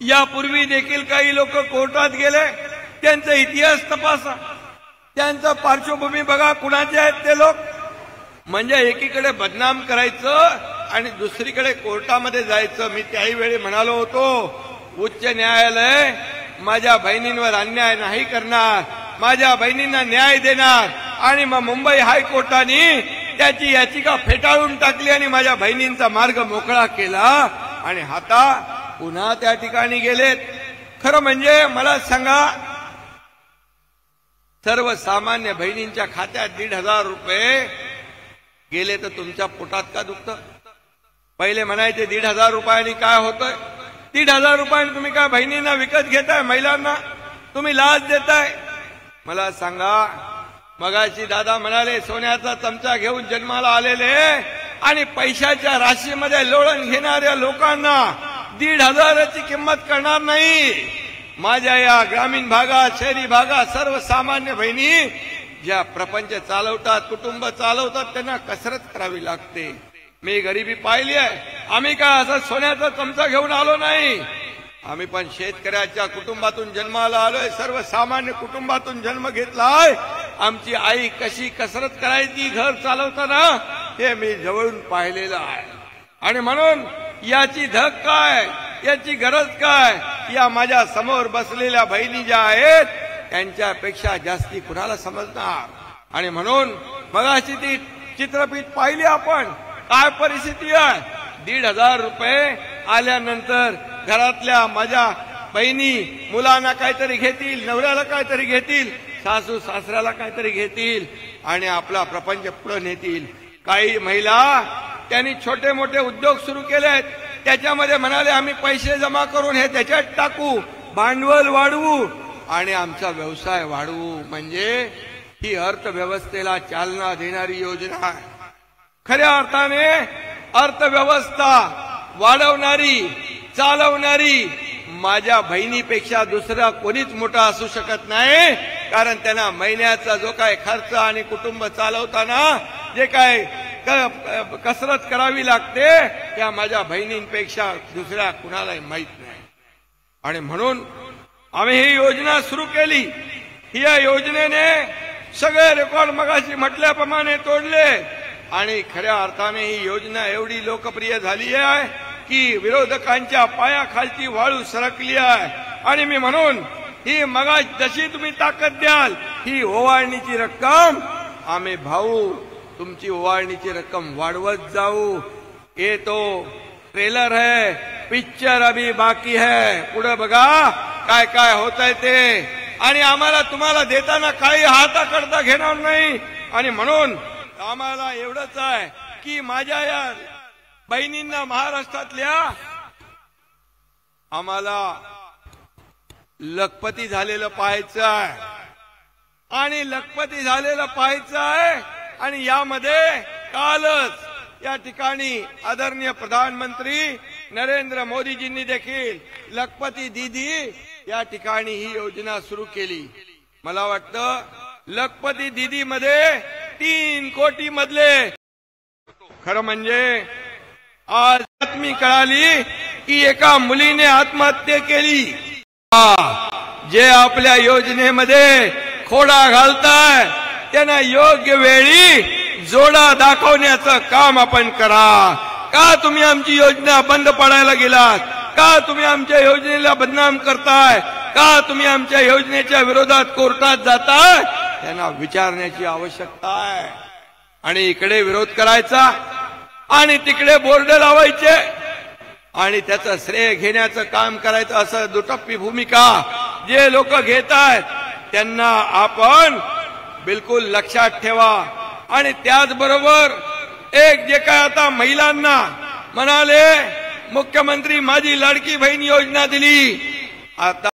यापूर्वी देखील काही लोक कोर्टात गेले, त्यांचा इतिहास तपासा, त्यांचा पार्श्वभूमी बघा, कुणाचे आहेत ते लोक. म्हणजे एकीकडे बदनाम करायचं आणि दुसरीकडे कोर्टामध्ये जायचं. मी त्याही वेळी म्हणालो होतो, उच्च न्यायालय माझ्या बहिणींवर अन्याय नाही करणार, माझ्या बहिणींना न्याय देणार. आणि मग मुंबई हायकोर्टाने त्याची याचिका फेटाळून टाकली आणि माझ्या बहिणींचा मार्ग मोकळा केला आणि आता पुन्हा त्या ठिकाणी गेलेत. खरं म्हणजे मला सांगा, सर्वसामान्य बहिणींच्या खात्यात 1,500 रुपये गेले तर तुमच्या पोटात का दुखतं? पहिले म्हणायचे 1,500 रुपयांनी काय होतंय? 1,500 रुपयांनी तुम्ही काय बहिणींना विकत घेताय? महिलांना तुम्ही लाच देताय? मला सांगा, मगाशी दादा म्हणाले सोन्याचा चमचा घेऊन जन्माला आलेले आणि पैशाच्या राशीमध्ये लोळण घेणाऱ्या लोकांना 1,500ची किंमत करणार नाही. माझ्या या ग्रामीण भागात, शहरी भागात सर्वसामान्य बहिणी ज्या प्रपंच चालवतात, कुटुंब चालवतात, त्यांना कसरत करावी लागते. मी गरिबी पाहिली आहे. आम्ही काय असं सोन्याचा चमचा घेऊन आलो नाही. आम्ही पण शेतकऱ्याच्या कुटुंबातून जन्माला आलोय, सर्वसामान्य कुटुंबातून जन्म घेतलाय. आमची आई कशी कसरत करायची घर चालवताना हे मी जवळून पाहिलेलं आहे. आणि म्हणून याची धग काय, याची गरज काय, या माझ्या समोर बसलेल्या बहिणी ज्या आहेत त्यांच्यापेक्षा जास्ती कुणाला समजणार. आणि म्हणून मगाशी ती चित्रपट पाहिली आपण, काय परिस्थिती आहे. 1,500 रुपये आल्यानंतर घरातल्या माझ्या बहिणी मुलांना काहीतरी घेतील, नवऱ्याला काहीतरी घेतील, सासू सासऱ्याला काहीतरी घेतील आणि आपला प्रपंच पुढे नेतील. काही महिला त्यांनी छोटे मोठे उद्योग सुरू केलेत, त्याच्यामध्ये म्हणाले आम्ही पैसे जमा करून हे त्याच्यात टाकू, भांडवल वाढवू आणि आमचा व्यवसाय वाढवू. म्हणजे ही अर्थव्यवस्थेला चालना देणारी योजना आहे. खऱ्या अर्थाने अर्थव्यवस्था वाढवणारी, चालवणारी माझ्या बहिणीपेक्षा दुसरा कोणीच मोठा असू शकत नाही. कारण त्यांना महिन्याचा जो काय खर्च आणि कुटुंब चालवताना जे काय कसरत करावी लागते त्या माझ्या बहिणींपेक्षा दुसऱ्या कुणालाही माहित नाही. आणि म्हणून आम्ही ही योजना सुरू केली. या योजनेने सगळे रेकॉर्ड मगाशी म्हटल्याप्रमाणे तोडले आणि खऱ्या अर्थाने ही योजना एवढी लोकप्रिय झाली आहे की विरोधकांच्या पायाखालची वाळू सरकली आहे. आणि मी म्हणून ही मगा जशी तुम्ही ताकद द्याल ही ओवाळणीची रक्कम आम्ही भाऊ तुमची ओवाळणीची रक्कम वाढवत जाऊ. ये तो ट्रेलर है, पिक्चर अभी बाकी है. पुढे बघा काय काय होतंय ते. आणि आम्हाला तुम्हाला देताना काही हाताकडता घेणार नाही. आणि म्हणून आम्हाला एवढंच आहे की माझ्या या बहिणींना महाराष्ट्रातल्या आम्हाला लखपती झालेलं पाहायचं आहे आणि लखपती झालेलं पाहायचं आहे. आणि यामध्ये कालच या ठिकाणी आदरणीय प्रधानमंत्री नरेंद्र मोदीजींनी देखील लखपती दीदी या ठिकाणी ही योजना सुरू केली. मला वाटतं लखपती दीदी मध्ये 3 कोटी मधले. खरं म्हणजे आज बातमी कळाली की एका मुलीने आत्महत्या केली. जे आपल्या योजनेमध्ये खोडा घालताय त्यांना योग्य वेळी जोडा दाखवण्याचं काम आपण करा. का तुम्ही आमची योजना बंद पाडायला गेलात? का तुम्ही आमच्या योजनेला बदनाम करताय? का तुम्ही आमच्या योजनेच्या विरोधात कोर्टात जाताय? त्यांना विचारण्याची आवश्यकता आहे. आणि इकडे विरोध करायचा आणि तिकडे बोर्ड लावायचे आणि त्याचं श्रेय घेण्याचं काम करायचं, असं दुटप्पी भूमिका जे लोक घेत आहेत त्यांना आपण बिलकुल लक्षात ठेवा. आणि त्याचबरोबर एक जे काय आता महिलांना म्हणाले मुख्यमंत्री माझी लाडकी बहीण योजना दिली, आता